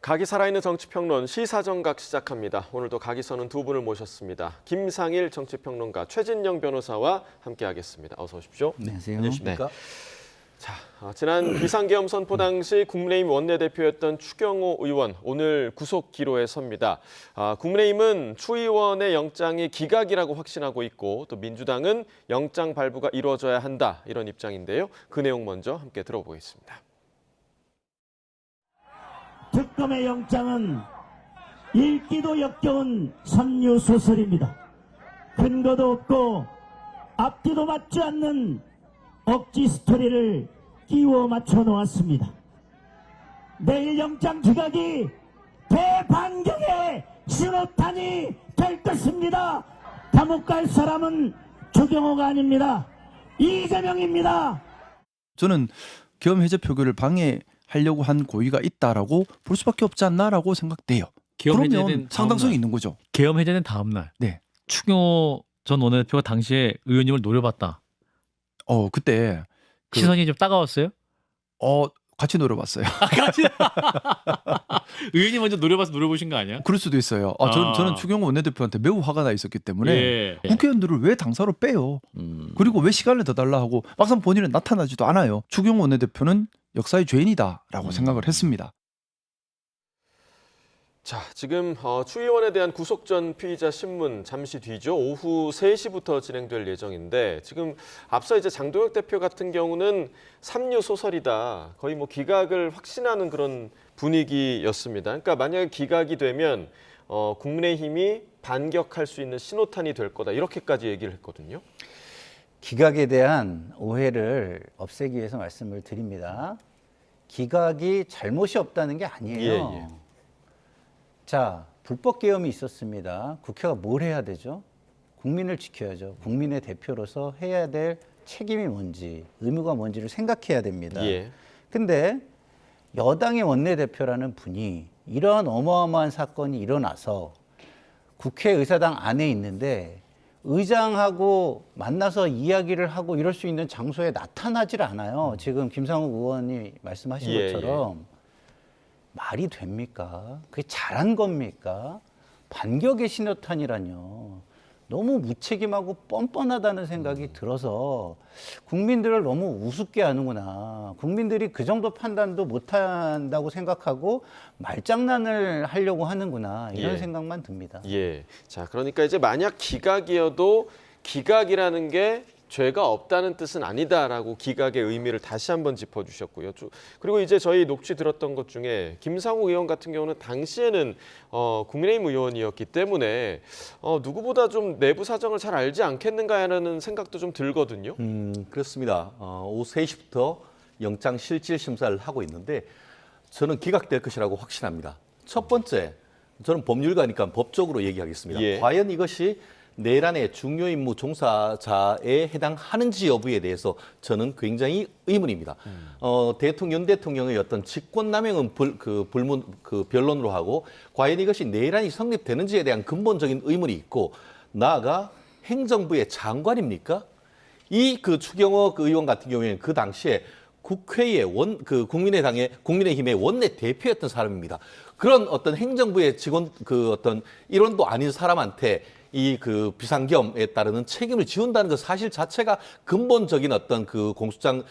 각이 살아있는 정치평론 시사정각 시작합니다. 오늘도 각이 서는 두 분을 모셨습니다. 김상일 정치평론가, 최진영 변호사와 함께하겠습니다. 어서 오십시오. 안녕하세요. 안녕하십니까? 자, 지난 비상계엄 선포 당시 국민의힘 원내대표였던 추경호 의원, 오늘 구속 기로에 섭니다. 국민의힘은 추 의원의 영장이 기각이라고 확신하고 있고 또 민주당은 영장 발부가 이루어져야 한다, 이런 입장인데요. 그 내용 먼저 함께 들어보겠습니다. 특검의 영장은 읽기도 역겨운 선유소설입니다. 근거도 없고 앞뒤도 맞지 않는 억지 스토리를 끼워 맞춰 놓았습니다. 내일 영장 기각이 대반격의 신호탄이 될 것입니다. 감옥 갈 사람은 추경호가 아닙니다. 이재명입니다. 저는 계엄 해제 표결을 방해하려고 한 고의가 있다라고 볼 수밖에 없지 않나라고 생각돼요. 그러면 상당성이 있는 거죠. 계엄 해제된 다음 날. 네. 추경호 전 원내대표가 당시에 의원님을 노려봤다. 그때 시선이 좀 따가웠어요? 같이 노려봤어요. 같이 의원님 먼저 노려보신 거 아니야? 그럴 수도 있어요. 저는 추경호 원내대표한테 매우 화가 나 있었기 때문에 예. 국회의원들을 왜 당사로 빼요? 그리고 왜 시간을 더 달라 하고 막상 본인은 나타나지도 않아요. 추경호 원내대표는 역사의 죄인이다라고 생각을 했습니다. 자, 지금 추 의원에 대한 구속 전 피의자 신문 잠시 뒤죠. 오후 3시부터 진행될 예정인데 지금 앞서 이제 장동혁 대표 같은 경우는 삼류 소설이다, 거의 뭐 기각을 확신하는 그런 분위기였습니다. 그러니까 만약에 기각이 되면 국민의힘이 반격할 수 있는 신호탄이 될 거다, 이렇게까지 얘기를 했거든요. 기각에 대한 오해를 없애기 위해서 말씀을 드립니다. 기각이 잘못이 없다는 게 아니에요. 예. 자, 불법 계엄이 있었습니다. 국회가 뭘 해야 되죠? 국민을 지켜야죠. 국민의 대표로서 해야 될 책임이 뭔지, 의무가 뭔지를 생각해야 됩니다. 예. 근데 여당의 원내대표라는 분이 이런 어마어마한 사건이 일어나서 국회의사당 안에 있는데 의장하고 만나서 이야기를 하고 이럴 수 있는 장소에 나타나질 않아요. 지금 김상욱 의원이 말씀하신 것처럼 말이 됩니까? 그게 잘한 겁니까? 반격의 신호탄이라뇨. 너무 무책임하고 뻔뻔하다는 생각이 들어서 국민들을 너무 우습게 하는구나. 국민들이 그 정도 판단도 못한다고 생각하고 말장난을 하려고 하는구나. 이런 생각만 듭니다. 예. 자, 그러니까 이제 만약 기각이어도 기각이라는 게 죄가 없다는 뜻은 아니다라고 기각의 의미를 다시 한번 짚어주셨고요. 그리고 이제 저희 녹취 들었던 것 중에 김상욱 의원 같은 경우는 당시에는 국민의힘 의원이었기 때문에 누구보다 좀 내부 사정을 잘 알지 않겠는가라는 생각도 좀 들거든요. 그렇습니다. 오후 3시부터 영장 실질 심사를 하고 있는데 저는 기각될 것이라고 확신합니다. 첫 번째, 저는 법률가니까 법적으로 얘기하겠습니다. 예. 과연 이것이 내란의 중요 임무 종사자에 해당하는지 여부에 대해서 저는 굉장히 의문입니다. 윤 대통령의 어떤 직권남용은 변론으로 하고 과연 이것이 내란이 성립되는지에 대한 근본적인 의문이 있고, 나아가 행정부의 장관입니까? 추경호 의원 같은 경우에는 그 당시에 국회의 국민의힘의 원내 대표였던 사람입니다. 그런 어떤 행정부의 직원 어떤 일원도 아닌 사람한테 비상계엄에 따르는 책임을 지운다는 그 사실 자체가 근본적인 어떤 공소장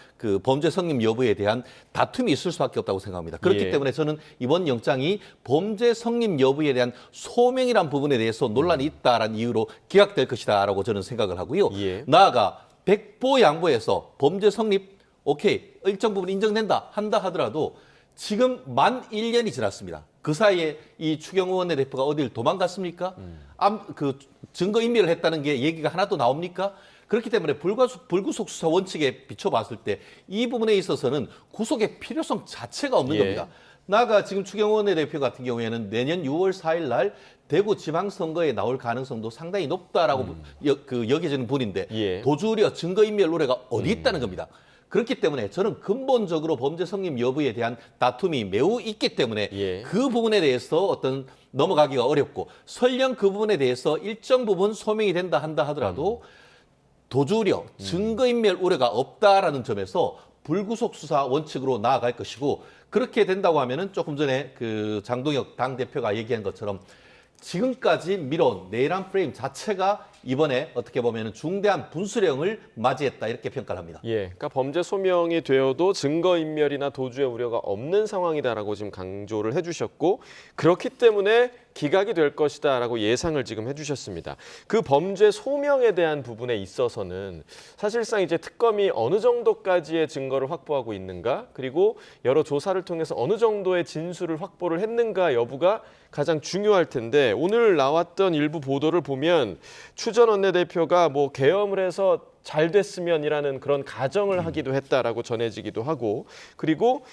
범죄 성립 여부에 대한 다툼이 있을 수밖에 없다고 생각합니다. 그렇기 때문에 저는 이번 영장이 범죄 성립 여부에 대한 소명이란 부분에 대해서 논란이 있다라는 이유로 기각될 것이다라고 저는 생각을 하고요. 나아가 백보양보해서 범죄 성립 오케이, 일정 부분 인정된다 한다 하더라도 지금 만 1년이 지났습니다. 그 사이에 이 추경호 원내대표가 어딜 도망갔습니까? 증거인멸을 했다는 게 얘기가 하나도 나옵니까? 그렇기 때문에 불구속 수사 원칙에 비춰봤을 때 이 부분에 있어서는 구속의 필요성 자체가 없는 겁니다. 나아가 지금 추경호 원내대표 같은 경우에는 내년 6월 4일 날 대구 지방선거에 나올 가능성도 상당히 높다라고 여겨지는 분인데 도주우려 증거인멸 우려가 어디 있다는 겁니다. 그렇기 때문에 저는 근본적으로 범죄 성립 여부에 대한 다툼이 매우 있기 때문에 그 부분에 대해서 넘어가기가 어렵고, 설령 그 부분에 대해서 일정 부분 소명이 된다 한다 하더라도 도주우려, 증거인멸 우려가 없다라는 점에서 불구속 수사 원칙으로 나아갈 것이고 그렇게 된다고 하면은 조금 전에 그 장동혁 당대표가 얘기한 것처럼 지금까지 미뤄온 내란 프레임 자체가 이번에 어떻게 보면 중대한 분수령을 맞이했다 이렇게 평가를 합니다. 예, 그러니까 범죄 소명이 되어도 증거인멸이나 도주의 우려가 없는 상황이다라고 지금 강조를 해주셨고 그렇기 때문에 기각이 될 것이다라고 예상을 지금 해주셨습니다. 그 범죄 소명에 대한 부분에 있어서는 사실상 이제 특검이 어느 정도까지의 증거를 확보하고 있는가 그리고 여러 조사를 통해서 어느 정도의 진술을 확보를 했는가 여부가 가장 중요할 텐데 오늘 나왔던 일부 보도를 보면 추 전 원내대표가 뭐 계엄을 해서 잘 됐으면이라는 그런 가정을 하기도 했다라고 전해지기도 하고 그리고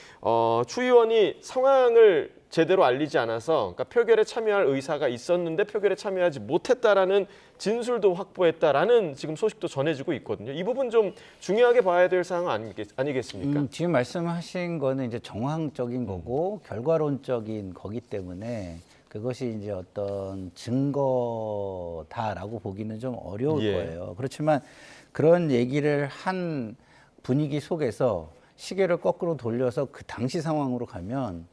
추 의원이 상황을 제대로 알리지 않아서 그러니까 표결에 참여할 의사가 있었는데 표결에 참여하지 못했다라는 진술도 확보했다라는 지금 소식도 전해지고 있거든요. 이 부분 좀 중요하게 봐야 될 사항 아니겠습니까? 지금 말씀하신 거는 이제 정황적인 거고 결과론적인 거기 때문에 그것이 이제 어떤 증거다라고 보기는 좀 어려울 예. 거예요. 그렇지만 그런 얘기를 한 분위기 속에서 시계를 거꾸로 돌려서 그 당시 상황으로 가면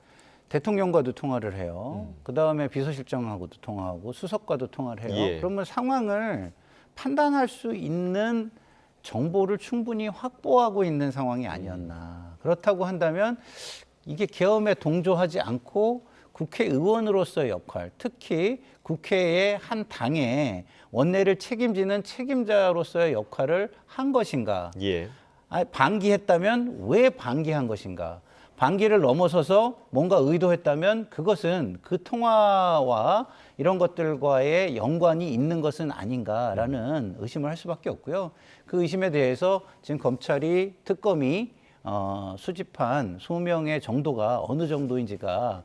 대통령과도 통화를 해요. 그다음에 비서실장하고도 통화하고 수석과도 통화를 해요. 예. 그러면 상황을 판단할 수 있는 정보를 충분히 확보하고 있는 상황이 아니었나. 그렇다고 한다면 이게 계엄에 동조하지 않고 국회의원으로서의 역할, 특히 국회의 한 당의 원내를 책임지는 책임자로서의 역할을 한 것인가? 예. 방기했다면 왜 방기한 것인가? 방기를 넘어서서 뭔가 의도했다면 그것은 그 통화와 이런 것들과의 연관이 있는 것은 아닌가라는 의심을 할 수밖에 없고요. 그 의심에 대해서 지금 검찰이 특검이 수집한 소명의 정도가 어느 정도인지가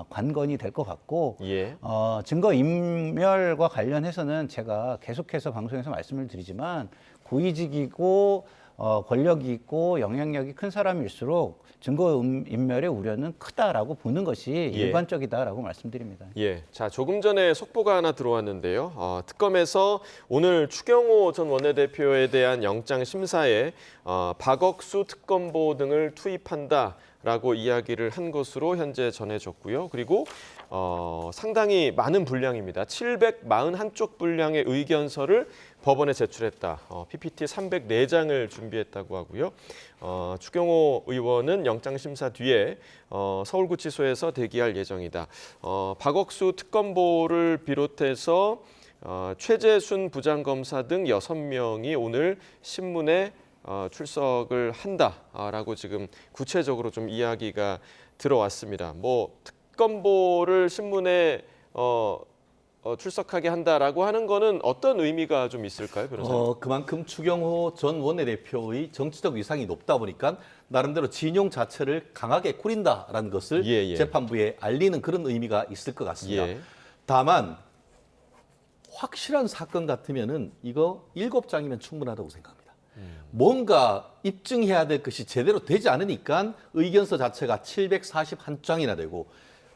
관건이 될 것 같고 예. 증거 인멸과 관련해서는 제가 계속해서 방송에서 말씀을 드리지만 고위직이고 권력이 있고 영향력이 큰 사람일수록 증거 인멸의 우려는 크다라고 보는 것이 일반적이다라고 말씀드립니다. 예, 자 조금 전에 속보가 하나 들어왔는데요. 특검에서 오늘 추경호 전 원내대표에 대한 영장 심사에 박억수 특검보 등을 투입한다라고 이야기를 한 것으로 현재 전해졌고요. 그리고 상당히 많은 분량입니다. 741쪽 분량의 의견서를 법원에 제출했다. PPT 304장을 준비했다고 하고요. 추경호 의원은 영장 심사 뒤에 서울구치소에서 대기할 예정이다. 박억수 특검보를 비롯해서 최재순 부장검사 등 6명이 오늘 신문에 출석을 한다라고 지금 구체적으로 좀 이야기가 들어왔습니다. 뭐 특검보를 신문에 출석하게 한다라고 하는 거는 어떤 의미가 좀 있을까요, 변호사님? 그만큼 추경호 전 원내대표의 정치적 위상이 높다 보니까 나름대로 진용 자체를 강하게 꾸린다라는 것을 재판부에 알리는 그런 의미가 있을 것 같습니다. 예. 다만 확실한 사건 같으면은 이거 7장이면 충분하다고 생각합니다. 뭔가 입증해야 될 것이 제대로 되지 않으니까 의견서 자체가 741장이나 되고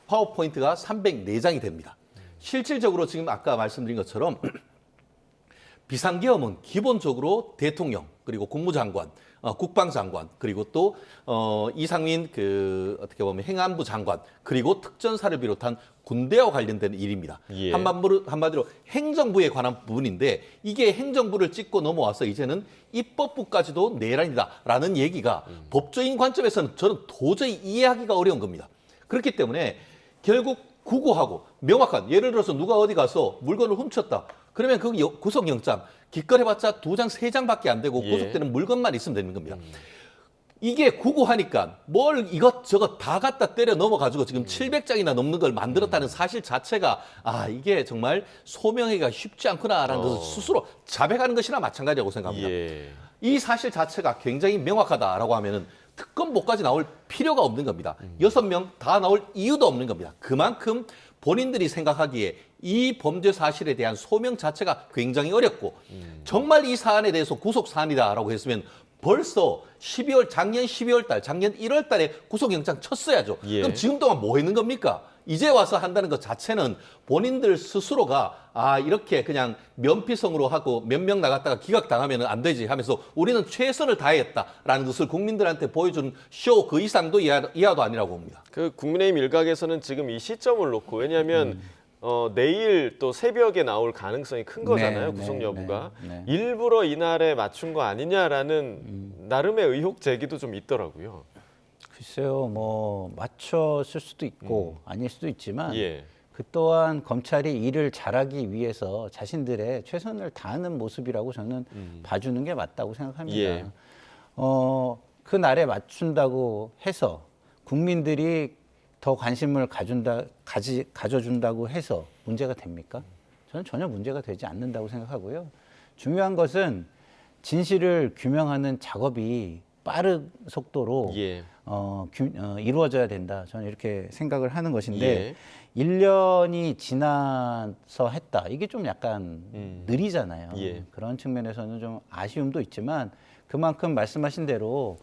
파워포인트가 304장이 됩니다. 실질적으로 지금 아까 말씀드린 것처럼 비상계엄은 기본적으로 대통령 그리고 국무장관, 국방장관 그리고 또 이상민 어떻게 보면 행안부 장관 그리고 특전사를 비롯한 군대와 관련된 일입니다. 예. 한마디로 행정부에 관한 부분인데 이게 행정부를 찍고 넘어와서 이제는 입법부까지도 내란이다라는 얘기가 법조인 관점에서는 저는 도저히 이해하기가 어려운 겁니다. 그렇기 때문에 결국 구고하고 명확한 예를 들어서 누가 어디 가서 물건을 훔쳤다. 그러면 그 구속영장 기껏해봤자 2장, 3장밖에 안 되고 구속되는 물건만 있으면 되는 겁니다. 이게 구고하니까 뭘 이것저것 다 갖다 때려 넘어가지고 지금 700장이나 넘는 걸 만들었다는 사실 자체가 이게 정말 소명하기가 쉽지 않구나라는 것을 스스로 자백하는 것이나 마찬가지라고 생각합니다. 예. 이 사실 자체가 굉장히 명확하다라고 하면은 특검보까지 나올 필요가 없는 겁니다. 6명 다 나올 이유도 없는 겁니다. 그만큼 본인들이 생각하기에 이 범죄 사실에 대한 소명 자체가 굉장히 어렵고 정말 이 사안에 대해서 구속 사안이다라고 했으면 벌써 작년 12월 달, 작년 1월 달에 구속영장 쳤어야죠. 예. 그럼 지금 동안 뭐 했는 겁니까? 이제 와서 한다는 것 자체는 본인들 스스로가 이렇게 그냥 면피성으로 하고 몇 명 나갔다가 기각당하면 안 되지 하면서 우리는 최선을 다했다라는 것을 국민들한테 보여준 쇼 그 이상도 이하도 아니라고 봅니다. 그 국민의힘 일각에서는 지금 이 시점을 놓고 왜냐하면 내일 또 새벽에 나올 가능성이 큰 거잖아요. 네, 구속 네, 여부가. 네. 일부러 이날에 맞춘 거 아니냐라는 나름의 의혹 제기도 좀 있더라고요. 글쎄요, 뭐 맞췄을 수도 있고 아닐 수도 있지만 예. 그 또한 검찰이 일을 잘하기 위해서 자신들의 최선을 다하는 모습이라고 저는 봐주는 게 맞다고 생각합니다. 예. 그 날에 맞춘다고 해서 국민들이 더 관심을 가져준다고 해서 문제가 됩니까? 저는 전혀 문제가 되지 않는다고 생각하고요. 중요한 것은 진실을 규명하는 작업이 빠른 속도로 예. 이루어져야 된다. 저는 이렇게 생각을 하는 것인데 예. 1년이 지나서 했다. 이게 좀 약간 느리잖아요. 예. 그런 측면에서는 좀 아쉬움도 있지만 그만큼 말씀하신 대로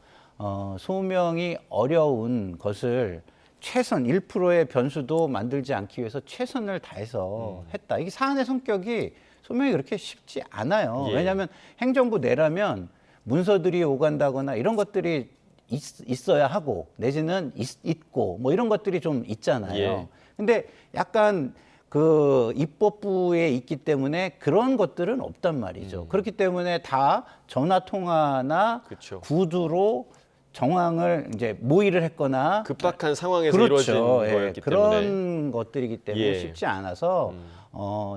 소명이 어려운 것을 최선 1%의 변수도 만들지 않기 위해서 최선을 다해서 했다. 이게 사안의 성격이 소명이 그렇게 쉽지 않아요. 예. 왜냐하면 행정부 내라면 문서들이 오간다거나 이런 것들이 있어야 하고 내지는 있고 뭐 이런 것들이 좀 있잖아요. 예. 근데 약간 그 입법부에 있기 때문에 그런 것들은 없단 말이죠. 그렇기 때문에 다 전화 통화나 그쵸. 구두로 정황을 이제 모의를 했거나 급박한 상황에서 그렇죠. 이루어진 예, 거였기 그런 때문에. 것들이기 때문에 예. 쉽지 않아서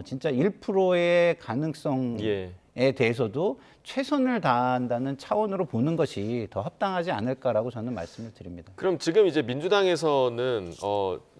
진짜 1%의 가능성에 예. 대해서도 최선을 다한다는 차원으로 보는 것이 더 합당하지 않을까라고 저는 말씀을 드립니다. 그럼 지금 이제 민주당에서는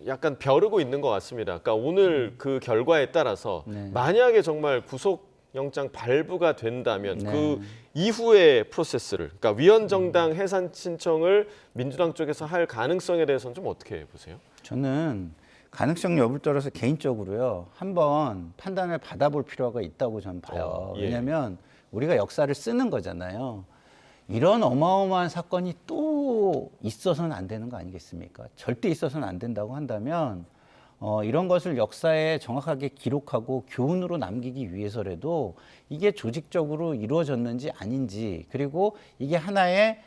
약간 벼르고 있는 것 같습니다. 그러니까 오늘 그 결과에 따라서 네. 만약에 정말 구속영장 발부가 된다면 네. 그 이후의 프로세스를, 그러니까 위헌정당 해산 신청을 민주당 쪽에서 할 가능성에 대해서는 좀 어떻게 보세요? 저는 가능성 여부를 떠나서 개인적으로요 한번 판단을 받아볼 필요가 있다고 저는 봐요. 예. 왜냐하면 우리가 역사를 쓰는 거잖아요. 이런 어마어마한 사건이 또 있어서는 안 되는 거 아니겠습니까? 절대 있어서는 안 된다고 한다면 이런 것을 역사에 정확하게 기록하고 교훈으로 남기기 위해서라도 이게 조직적으로 이루어졌는지 아닌지 그리고 이게 하나의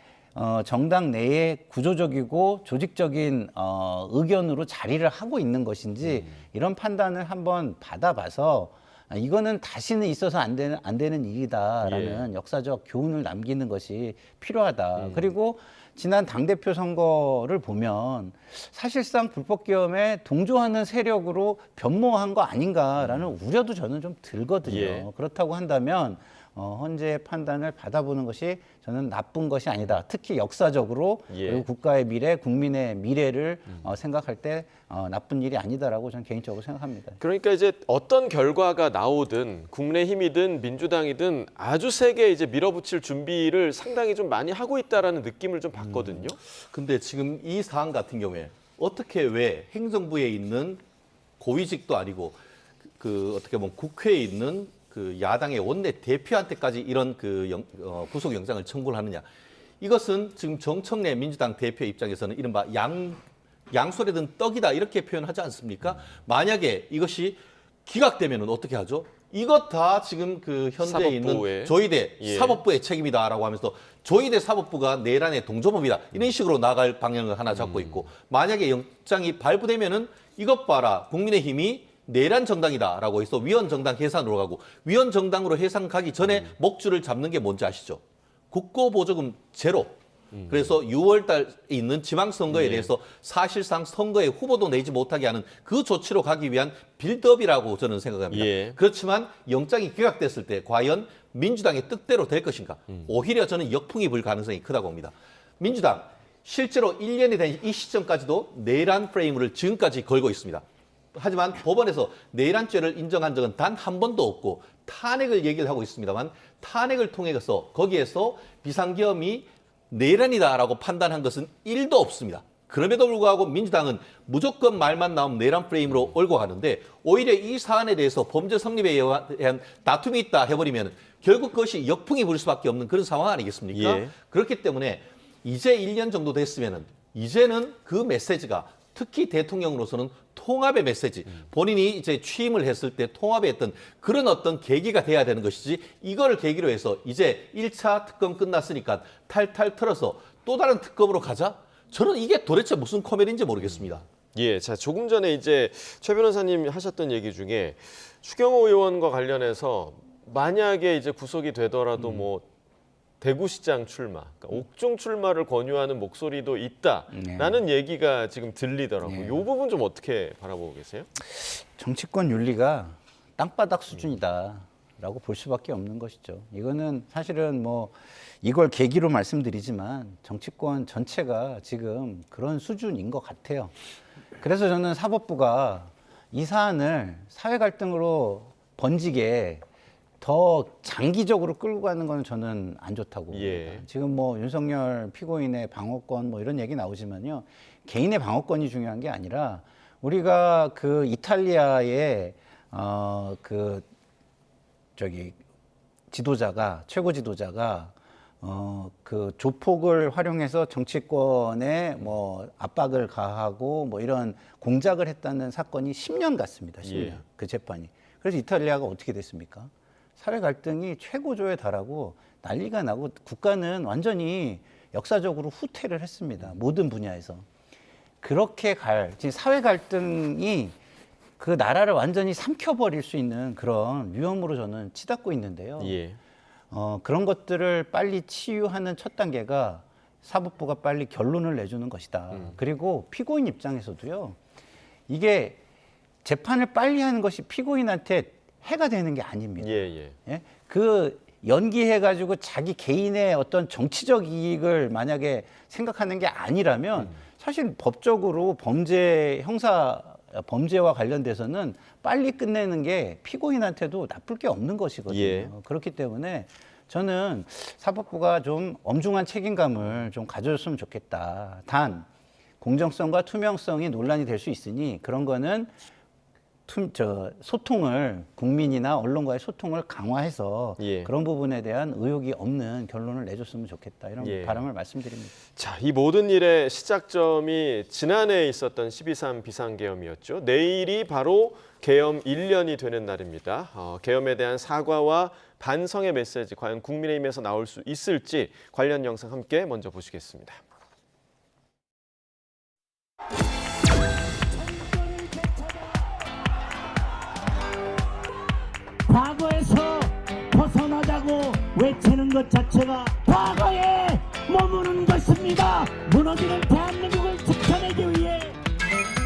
정당 내에 구조적이고 조직적인 의견으로 자리를 하고 있는 것인지 이런 판단을 한번 받아봐서 이거는 다시는 있어서 안 되는 일이다라는 역사적 교훈을 남기는 것이 필요하다. 그리고 지난 당대표 선거를 보면 사실상 불법계엄에 동조하는 세력으로 변모한 거 아닌가라는 우려도 저는 좀 들거든요. 예. 그렇다고 한다면 헌재의 판단을 받아보는 것이 저는 나쁜 것이 아니다. 특히 역사적으로 예. 그리고 국가의 미래, 국민의 미래를 생각할 때 나쁜 일이 아니다라고 저는 개인적으로 생각합니다. 그러니까 이제 어떤 결과가 나오든 국민의힘이든 민주당이든 아주 세게 이제 밀어붙일 준비를 상당히 좀 많이 하고 있다라는 느낌을 좀 받거든요. 근데 지금 이 사안 같은 경우에 어떻게 왜 행정부에 있는 고위직도 아니고 그 어떻게 보면 국회에 있는 그 야당의 원내 대표한테까지 이런 그 구속 영장을 청구를 하느냐? 이것은 지금 정청래 민주당 대표 입장에서는 이른바 양손에 든 떡이다 이렇게 표현하지 않습니까? 만약에 이것이 기각되면은 어떻게 하죠? 이것 다 지금 그 현재에 사법부의. 있는 조희대 예. 사법부의 책임이다라고 하면서 조희대 사법부가 내란의 동조범이다 이런 식으로 나갈 방향을 하나 잡고 있고 만약에 영장이 발부되면은 이것 봐라 국민의힘이 내란 정당이다라고 해서 위헌 정당 해산으로 가고 위헌 정당으로 해산 가기 전에 목줄을 잡는 게 뭔지 아시죠? 국고보조금 제로. 그래서 6월 달에 있는 지방선거에 대해서 사실상 선거에 후보도 내지 못하게 하는 그 조치로 가기 위한 빌드업이라고 저는 생각합니다. 예. 그렇지만 영장이 기각됐을 때 과연 민주당의 뜻대로 될 것인가? 오히려 저는 역풍이 불 가능성이 크다고 봅니다. 민주당 실제로 1년이 된 이 시점까지도 내란 프레임을 지금까지 걸고 있습니다. 하지만 법원에서 내란죄를 인정한 적은 단 한 번도 없고 탄핵을 얘기를 하고 있습니다만 탄핵을 통해서 거기에서 비상계엄이 내란이다라고 판단한 것은 1도 없습니다. 그럼에도 불구하고 민주당은 무조건 말만 나오면 내란 프레임으로 몰고 가는데 오히려 이 사안에 대해서 범죄 성립에 대한 다툼이 있다 해버리면 결국 그것이 역풍이 불 수밖에 없는 그런 상황 아니겠습니까? 예. 그렇기 때문에 이제 1년 정도 됐으면은 이제는 그 메시지가 특히 대통령으로서는 통합의 메시지, 본인이 이제 취임을 했을 때 통합의 어떤 그런 어떤 계기가 돼야 되는 것이지 이걸 계기로 해서 이제 1차 특검 끝났으니까 탈탈 털어서 또 다른 특검으로 가자? 저는 이게 도대체 무슨 코미디인지 모르겠습니다. 예, 자 조금 전에 이제 최 변호사님 하셨던 얘기 중에 추경호 의원과 관련해서 만약에 이제 구속이 되더라도 뭐 대구시장 출마, 그러니까 옥중 출마를 권유하는 목소리도 있다라는 얘기가 지금 들리더라고요. 네. 이 부분 좀 어떻게 바라보고 계세요? 정치권 윤리가 땅바닥 수준이다라고 볼 수밖에 없는 것이죠. 이거는 사실은 뭐 이걸 계기로 말씀드리지만 정치권 전체가 지금 그런 수준인 것 같아요. 그래서 저는 사법부가 이 사안을 사회 갈등으로 번지게 더 장기적으로 끌고 가는 건 저는 안 좋다고 봅니다. 예. 지금 뭐 윤석열 피고인의 방어권 뭐 이런 얘기 나오지만요. 개인의 방어권이 중요한 게 아니라 우리가 그 이탈리아의 지도자가 최고 지도자가 그 조폭을 활용해서 정치권에 뭐 압박을 가하고 뭐 이런 공작을 했다는 사건이 10년 갔습니다. 10년 예. 그 재판이. 그래서 이탈리아가 어떻게 됐습니까? 사회 갈등이 최고조에 달하고 난리가 나고 국가는 완전히 역사적으로 후퇴를 했습니다. 모든 분야에서. 그렇게 지금 사회 갈등이 그 나라를 완전히 삼켜버릴 수 있는 그런 위험으로 저는 치닫고 있는데요. 예. 그런 것들을 빨리 치유하는 첫 단계가 사법부가 빨리 결론을 내주는 것이다. 그리고 피고인 입장에서도요. 이게 재판을 빨리 하는 것이 피고인한테 해가 되는 게 아닙니다. 예. 예? 그 연기해가지고 자기 개인의 어떤 정치적 이익을 만약에 생각하는 게 아니라면 사실 법적으로 범죄와 관련돼서는 빨리 끝내는 게 피고인한테도 나쁠 게 없는 것이거든요. 예. 그렇기 때문에 저는 사법부가 좀 엄중한 책임감을 좀 가져줬으면 좋겠다. 단 공정성과 투명성이 논란이 될 수 있으니 그런 거는 소통을 국민이나 언론과의 소통을 강화해서 예. 그런 부분에 대한 의혹이 없는 결론을 내줬으면 좋겠다 이런 예. 바람을 말씀드립니다. 자, 이 모든 일의 시작점이 지난해 있었던 12.3 비상계엄이었죠. 내일이 바로 계엄 1년이 되는 날입니다. 계엄에 대한 사과와 반성의 메시지 과연 국민의힘에서 나올 수 있을지 관련 영상 함께 먼저 보시겠습니다. 과거에서 벗어나자고 외치는 것 자체가 과거에 머무는 것입니다. 무너지는 대한민국을 지켜내기 위해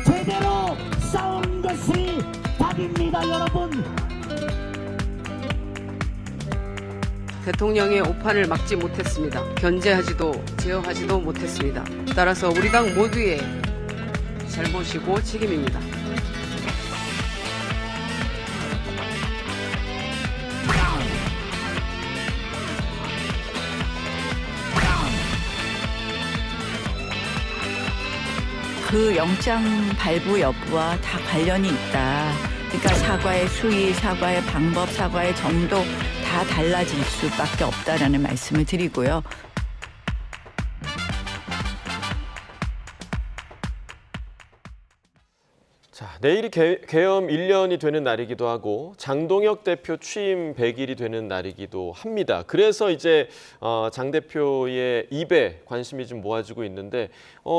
제대로 싸우는 것이 답입니다, 여러분. 대통령의 오판을 막지 못했습니다. 견제하지도 제어하지도 못했습니다. 따라서 우리 당 모두의 잘못이고 책임입니다. 그 영장 발부 여부와 다 관련이 있다. 그러니까 사과의 수위, 사과의 방법, 사과의 정도 다 달라질 수밖에 없다라는 말씀을 드리고요. 자, 내일이 계엄 1년이 되는 날이기도 하고 장동혁 대표 취임 100일이 되는 날이기도 합니다. 그래서 이제 장 대표의 입에 관심이 좀 모아지고 있는데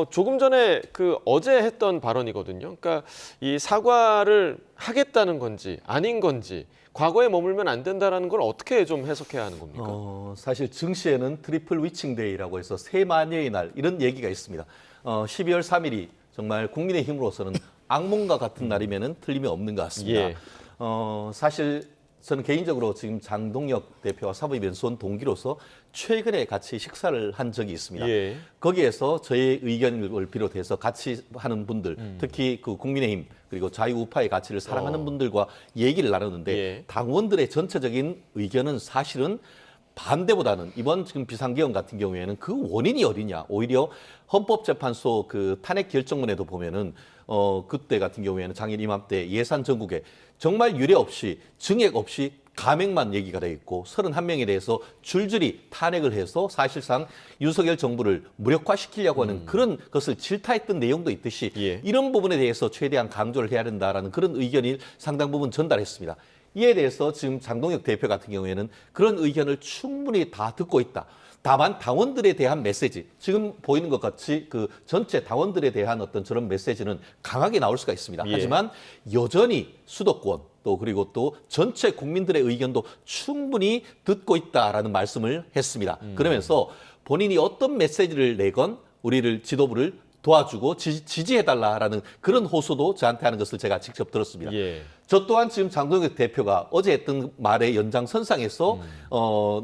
조금 전에 어제 했던 발언이거든요. 그러니까 이 사과를 하겠다는 건지 아닌 건지 과거에 머물면 안 된다라는 걸 어떻게 좀 해석해야 하는 겁니까? 사실 증시에는 트리플 위칭데이라고 해서 세 마녀의 날 이런 얘기가 있습니다. 12월 3일이 정말 국민의힘으로서는 악몽과 같은 날이면은 틀림이 없는 것 같습니다. 예. 사실 저는 개인적으로 지금 장동혁 대표와 사법연수원 동기로서 최근에 같이 식사를 한 적이 있습니다. 예. 거기에서 저의 의견을 비롯해서 같이 하는 분들, 특히 그 국민의힘 그리고 자유우파의 가치를 사랑하는 분들과 얘기를 나눴는데 예. 당원들의 전체적인 의견은 사실은 반대보다는 이번 지금 비상계엄 같은 경우에는 그 원인이 어디냐. 오히려 헌법재판소 그 탄핵 결정문에도 보면은 그때 같은 경우에는 작년 이맘때 예산 전국에 정말 유례 없이 증액 없이 감액만 얘기가 돼 있고 31명에 대해서 줄줄이 탄핵을 해서 사실상 윤석열 정부를 무력화시키려고 하는 그런 것을 질타했던 내용도 있듯이 예. 이런 부분에 대해서 최대한 강조를 해야 된다라는 그런 의견이 상당 부분 전달했습니다. 이에 대해서 지금 장동혁 대표 같은 경우에는 그런 의견을 충분히 다 듣고 있다. 다만 당원들에 대한 메시지, 지금 보이는 것 같이 그 전체 당원들에 대한 어떤 저런 메시지는 강하게 나올 수가 있습니다. 예. 하지만 여전히 수도권 또 그리고 또 전체 국민들의 의견도 충분히 듣고 있다라는 말씀을 했습니다. 그러면서 본인이 어떤 메시지를 내건 우리를 지도부를 도와주고 지지해달라라는 그런 호소도 저한테 하는 것을 제가 직접 들었습니다. 예. 저 또한 지금 장동혁 대표가 어제 했던 말의 연장선상에서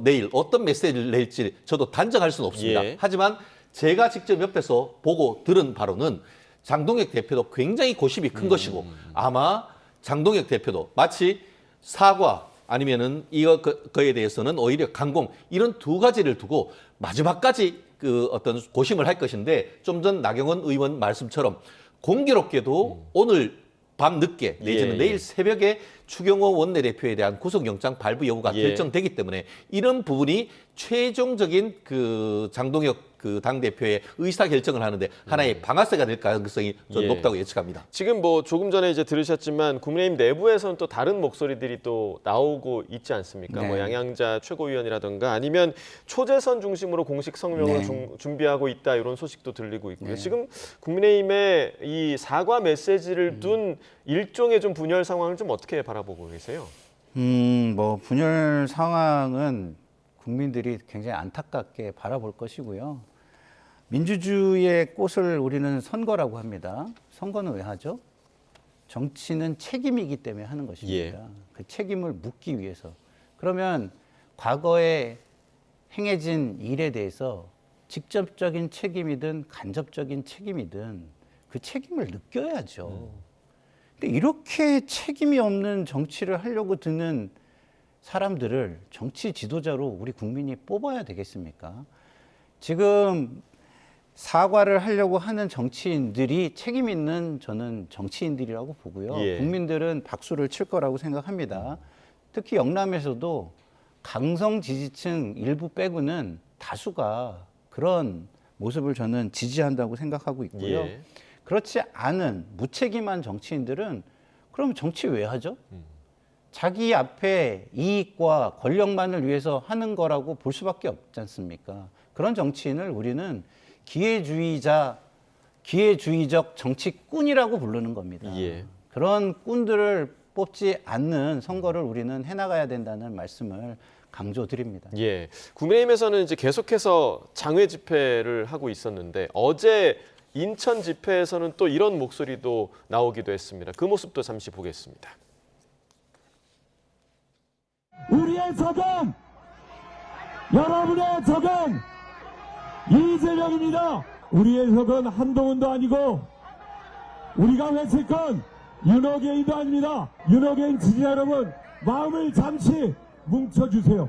내일 어떤 메시지를 낼지 저도 단정할 수는 없습니다. 예. 하지만 제가 직접 옆에서 보고 들은 바로는 장동혁 대표도 굉장히 고심이 큰 것이고 아마 장동혁 대표도 마치 사과 아니면은 그거에 대해서는 오히려 강공 이런 두 가지를 두고 마지막까지 그 어떤 고심을 할 것인데 좀 전 나경원 의원 말씀처럼 공교롭게도 오늘 밤 늦게 내지는 예, 예. 내일 새벽에 추경호 원내대표에 대한 구속영장 발부 여부가 예. 결정되기 때문에 이런 부분이 최종적인 그 장동혁 그 당대표의 의사결정을 하는데 하나의 방아쇠가 될 가능성이 좀 예. 높다고 예측합니다. 지금 뭐 조금 전에 이제 들으셨지만 국민의힘 내부에서는 또 다른 목소리들이 또 나오고 있지 않습니까? 네. 뭐 양양자 최고위원이라든가 아니면 초재선 중심으로 공식 성명을 네. 준비하고 있다 이런 소식도 들리고 있고요. 네. 지금 국민의힘의 이 사과 메시지를 둔 일종의 좀 분열 상황을 좀 어떻게 바라보고 계세요? 뭐 분열 상황은 국민들이 굉장히 안타깝게 바라볼 것이고요. 민주주의의 꽃을 우리는 선거라고 합니다. 선거는 왜 하죠? 정치는 책임이기 때문에 하는 것입니다. 그 책임을 묻기 위해서. 그러면 과거에 행해진 일에 대해서 직접적인 책임이든 간접적인 책임이든 그 책임을 느껴야죠. 근데 이렇게 책임이 없는 정치를 하려고 드는 사람들을 정치 지도자로 우리 국민이 뽑아야 되겠습니까? 지금 사과를 하려고 하는 정치인들이 책임 있는 저는 정치인들이라고 보고요. 예. 국민들은 박수를 칠 거라고 생각합니다. 특히 영남에서도 강성 지지층 일부 빼고는 다수가 그런 모습을 저는 지지한다고 생각하고 있고요. 예. 그렇지 않은 무책임한 정치인들은 그럼 정치 왜 하죠? 자기 앞에 이익과 권력만을 위해서 하는 거라고 볼 수밖에 없지 않습니까? 그런 정치인을 우리는 기회주의적 정치꾼이라고 부르는 겁니다. 예. 그런 꾼들을 뽑지 않는 선거를 우리는 해나가야 된다는 말씀을 강조드립니다. 예. 국민의힘에서는 이제 계속해서 장외 집회를 하고 있었는데 어제 인천 집회에서는 또 이런 목소리도 나오기도 했습니다. 그 모습도 잠시 보겠습니다. 우리의 적은 여러분의 적은 이재명입니다. 우리의 적은 한동훈도 아니고 우리가 외칠 건 윤호개인도 아닙니다. 윤호개인 지지자 여러분 마음을 잠시 뭉쳐주세요.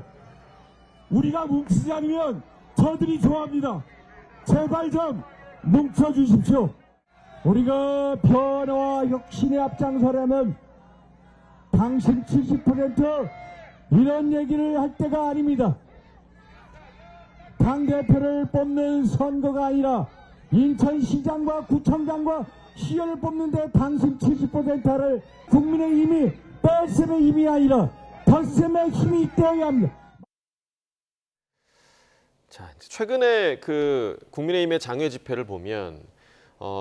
우리가 뭉치지 않으면 저들이 좋아합니다. 제발 좀 뭉쳐주십시오. 우리가 변화와 혁신에 앞장서려면 당신 70% 이런 얘기를 할 때가 아닙니다. 당대표를 뽑는 선거가 아니라 인천시장과 구청장과 시의원을 뽑는데 당신 70%를 국민의힘이 뺄셈의 힘이 아니라 덧셈의 힘이 되어야 합니다. 자, 최근에 그 국민의힘의 장외 집회를 보면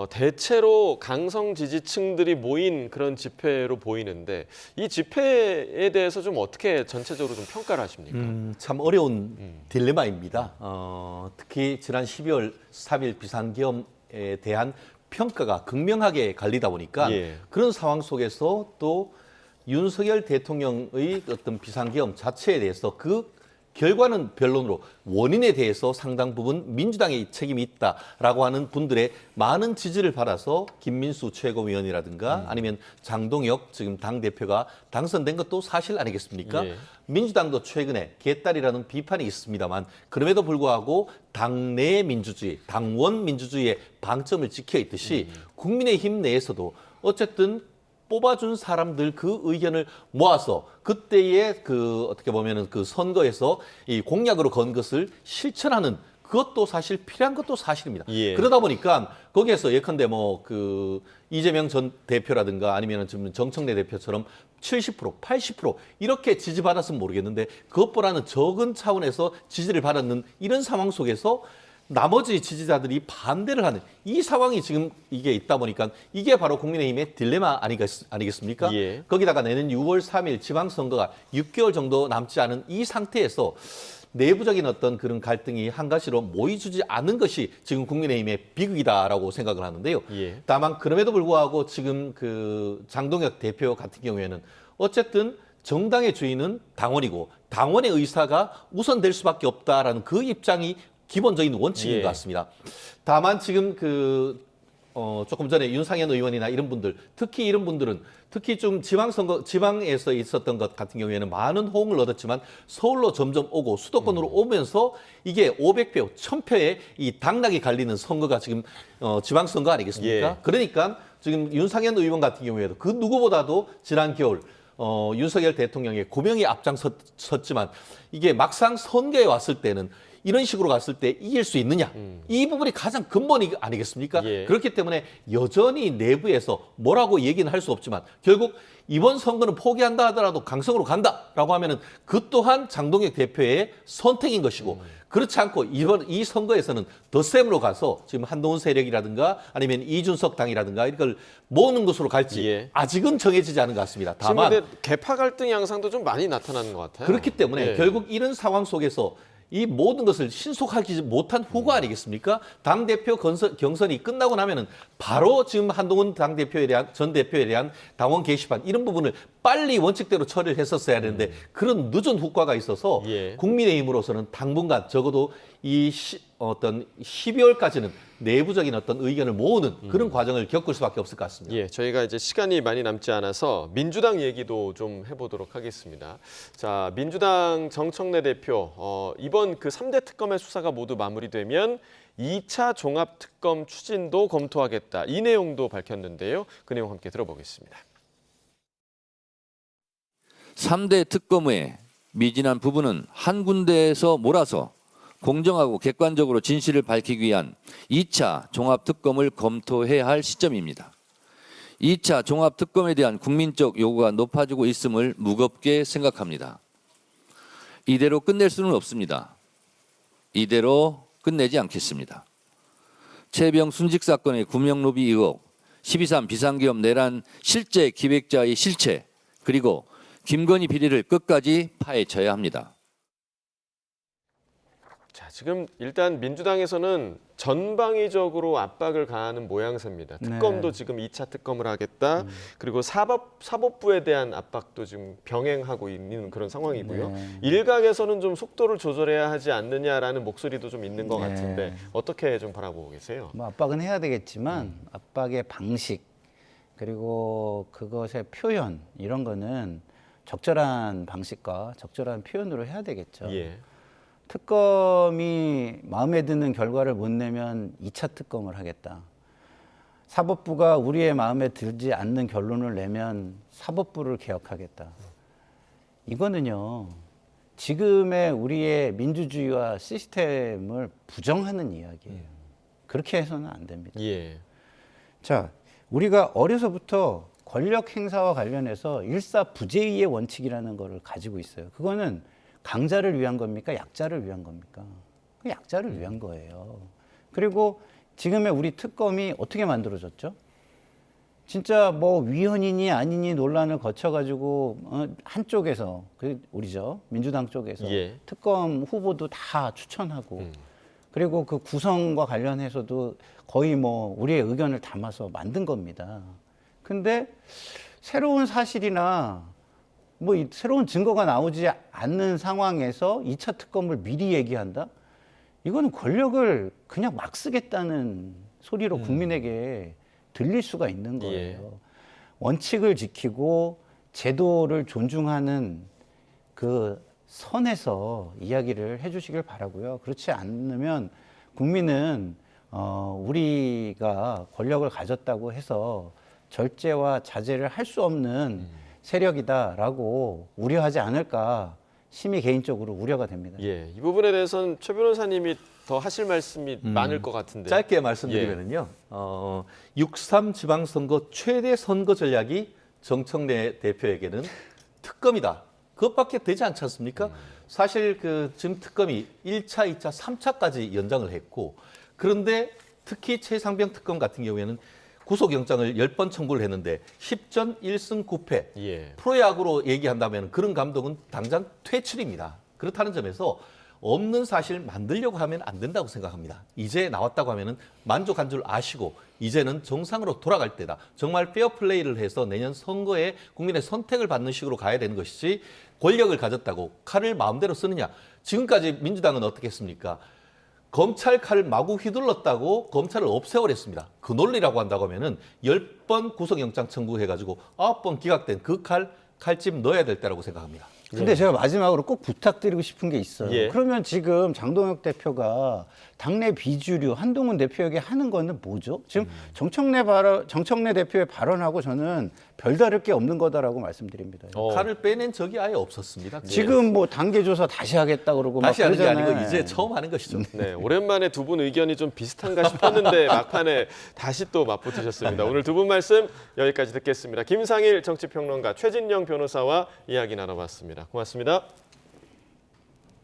대체로 강성 지지층들이 모인 그런 집회로 보이는데 이 집회에 대해서 좀 어떻게 전체적으로 좀 평가를 하십니까? 참 어려운 딜레마입니다. 특히 지난 12월 3일 비상계엄에 대한 평가가 극명하게 갈리다 보니까 예. 그런 상황 속에서 또 윤석열 대통령의 어떤 비상계엄 자체에 대해서 그 결과는 변론으로 원인에 대해서 상당 부분 민주당의 책임이 있다라고 하는 분들의 많은 지지를 받아서 김민수 최고위원이라든가 아니면 장동혁 지금 당대표가 당선된 것도 사실 아니겠습니까? 예. 민주당도 최근에 개딸이라는 비판이 있습니다만 그럼에도 불구하고 당내 민주주의, 당원 민주주의의 방점을 지켜 있듯이 국민의힘 내에서도 어쨌든 뽑아준 사람들 그 의견을 모아서 그때의 그 어떻게 보면은 그 선거에서 이 공약으로 건 것을 실천하는 그것도 사실 필요한 것도 사실입니다. 예. 그러다 보니까 거기에서 예컨대 뭐 그 이재명 전 대표라든가 아니면은 지금 정청래 대표처럼 70%, 80% 이렇게 지지받았으면 모르겠는데 그것보다는 적은 차원에서 지지를 받았는 이런 상황 속에서 나머지 지지자들이 반대를 하는 이 상황이 지금 이게 있다 보니까 이게 바로 국민의힘의 딜레마 아니겠습니까? 예. 거기다가 내년 6월 3일 지방선거가 6개월 정도 남지 않은 이 상태에서 내부적인 어떤 그런 갈등이 한 가지로 모이주지 않는 것이 지금 국민의힘의 비극이다라고 생각을 하는데요. 예. 다만 그럼에도 불구하고 지금 그 장동혁 대표 같은 경우에는 어쨌든 정당의 주인은 당원이고 당원의 의사가 우선될 수밖에 없다라는 그 입장이 기본적인 원칙인 예. 것 같습니다. 다만 지금 조금 전에 윤상현 의원이나 이런 분들, 특히 이런 분들은 특히 좀 지방에서 있었던 것 같은 경우에는 많은 호응을 얻었지만 서울로 점점 오고 수도권으로 오면서 이게 500표, 1000표의 이 당락이 갈리는 선거가 지금 지방선거 아니겠습니까? 예. 그러니까 지금 윤상현 의원 같은 경우에도 그 누구보다도 지난 겨울 윤석열 대통령의 고명에 앞장섰지만 이게 막상 선거에 왔을 때는 이런 식으로 갔을 때 이길 수 있느냐. 이 부분이 가장 근본이 아니겠습니까? 예. 그렇기 때문에 여전히 내부에서 뭐라고 얘기는 할 수 없지만 결국 이번 선거는 포기한다 하더라도 강성으로 간다라고 하면은 그 또한 장동혁 대표의 선택인 것이고 그렇지 않고 이 선거에서는 덧셈으로 가서 지금 한동훈 세력이라든가 아니면 이준석 당이라든가 이걸 모으는 것으로 갈지 예. 아직은 정해지지 않은 것 같습니다. 지금 다만 근데 개파 갈등 양상도 좀 많이 나타나는 것 같아요. 그렇기 때문에 예. 결국 이런 상황 속에서 이 모든 것을 신속하게 못한 후보 아니겠습니까? 당대표 경선이 끝나고 나면은 바로 지금 한동훈 당대표에 대한 전 대표에 대한 당원 게시판 이런 부분을 빨리 원칙대로 처리를 했었어야 하는데 그런 늦은 후과가 있어서 예. 국민의힘으로서는 당분간 적어도 이 어떤 12월까지는 내부적인 어떤 의견을 모으는 그런 과정을 겪을 수밖에 없을 것 같습니다. 예, 저희가 이제 시간이 많이 남지 않아서 민주당 얘기도 좀 해보도록 하겠습니다. 자, 민주당 정청래 대표, 이번 그 3대 특검의 수사가 모두 마무리되면 2차 종합특검 추진도 검토하겠다. 이 내용도 밝혔는데요. 그 내용 함께 들어보겠습니다. 3대 특검의 미진한 부분은 한 군데에서 몰아서 공정하고 객관적으로 진실을 밝히기 위한 2차 종합특검을 검토해야 할 시점입니다. 2차 종합특검에 대한 국민적 요구가 높아지고 있음을 무겁게 생각합니다. 이대로 끝낼 수는 없습니다. 이대로 끝내지 않겠습니다. 최병 순직 사건의 구명로비 의혹, 12.3 비상계엄 내란 실제 기획자의 실체, 그리고 김건희 비리를 끝까지 파헤쳐야 합니다. 자, 지금 일단 민주당에서는 전방위적으로 압박을 가하는 모양새입니다. 특검도 지금 2차 특검을 하겠다. 그리고 사법부에 대한 압박도 지금 병행하고 있는 그런 상황이고요. 일각에서는 좀 속도를 조절해야 하지 않느냐라는 목소리도 좀 있는 것 같은데 어떻게 좀 바라보고 계세요? 뭐 압박은 해야 되겠지만 압박의 방식 그리고 그것의 표현 이런 거는 적절한 방식과 적절한 표현으로 해야 되겠죠. 예. 특검이 마음에 드는 결과를 못 내면 2차 특검을 하겠다. 사법부가 우리의 마음에 들지 않는 결론을 내면 사법부를 개혁하겠다. 이거는요, 지금의 우리의 민주주의와 시스템을 부정하는 이야기예요. 그렇게 해서는 안 됩니다. 예. 자, 우리가 어려서부터 권력 행사와 관련해서 일사부재의의 원칙이라는 거를 가지고 있어요. 그거는 강자를 위한 겁니까? 약자를 위한 겁니까? 약자를 위한 거예요. 그리고 지금의 우리 특검이 어떻게 만들어졌죠? 진짜 뭐 위헌이니 아니니 논란을 거쳐가지고 한쪽에서 우리죠 민주당 쪽에서 예. 특검 후보도 다 추천하고 그리고 그 구성과 관련해서도 거의 뭐 우리의 의견을 담아서 만든 겁니다. 근데 새로운 사실이나 뭐 새로운 증거가 나오지 않는 상황에서 2차 특검을 미리 얘기한다? 이거는 권력을 그냥 막 쓰겠다는 소리로 국민에게 들릴 수가 있는 거예요. 예. 원칙을 지키고 제도를 존중하는 그 선에서 이야기를 해주시길 바라고요. 그렇지 않으면 국민은 우리가 권력을 가졌다고 해서 절제와 자제를 할 수 없는 세력이다라고 우려하지 않을까 심히 개인적으로 우려가 됩니다. 예, 이 부분에 대해서는 최 변호사님이 더 하실 말씀이 많을 것 같은데. 짧게 말씀드리면요. 6.3 지방선거 최대 선거 전략이 정청래 대표에게는 특검이다. 그것밖에 되지 않지 않습니까? 사실 그 지금 특검이 1차, 2차, 3차까지 연장을 했고 그런데 특히 최상병 특검 같은 경우에는 구속영장을 10번 청구를 했는데 10전 1승 9패. 예. 프로야구로 얘기한다면 그런 감독은 당장 퇴출입니다. 그렇다는 점에서 없는 사실 만들려고 하면 안 된다고 생각합니다. 이제 나왔다고 하면은 만족한 줄 아시고 이제는 정상으로 돌아갈 때다. 정말 페어플레이를 해서 내년 선거에 국민의 선택을 받는 식으로 가야 되는 것이지 권력을 가졌다고 칼을 마음대로 쓰느냐. 지금까지 민주당은 어떻게 했습니까? 검찰 칼을 마구 휘둘렀다고 검찰을 없애버렸습니다. 그 논리라고 한다고 하면은 10번 구속영장 청구해가지고 9번 기각된 그 칼집 넣어야 될 때라고 생각합니다. 근데 제가 마지막으로 꼭 부탁드리고 싶은 게 있어요. 예. 그러면 지금 장동혁 대표가 당내 비주류 한동훈 대표에게 하는 거는 뭐죠? 지금 정청래 대표의 발언하고 저는 별다를 게 없는 거다라고 말씀드립니다. 칼을 빼낸 적이 아예 없었습니다. 지금 뭐 단계 조사 다시 하겠다 그러고 다시 막 하는 게 그러잖아요. 아니고 이제 처음 하는 것이죠. 네, 오랜만에 두 분 의견이 좀 비슷한가 싶었는데 막판에 다시 또 맞붙으셨습니다. 오늘 두 분 말씀 여기까지 듣겠습니다. 김상일 정치평론가, 최진영 변호사와 이야기 나눠봤습니다. 고맙습니다.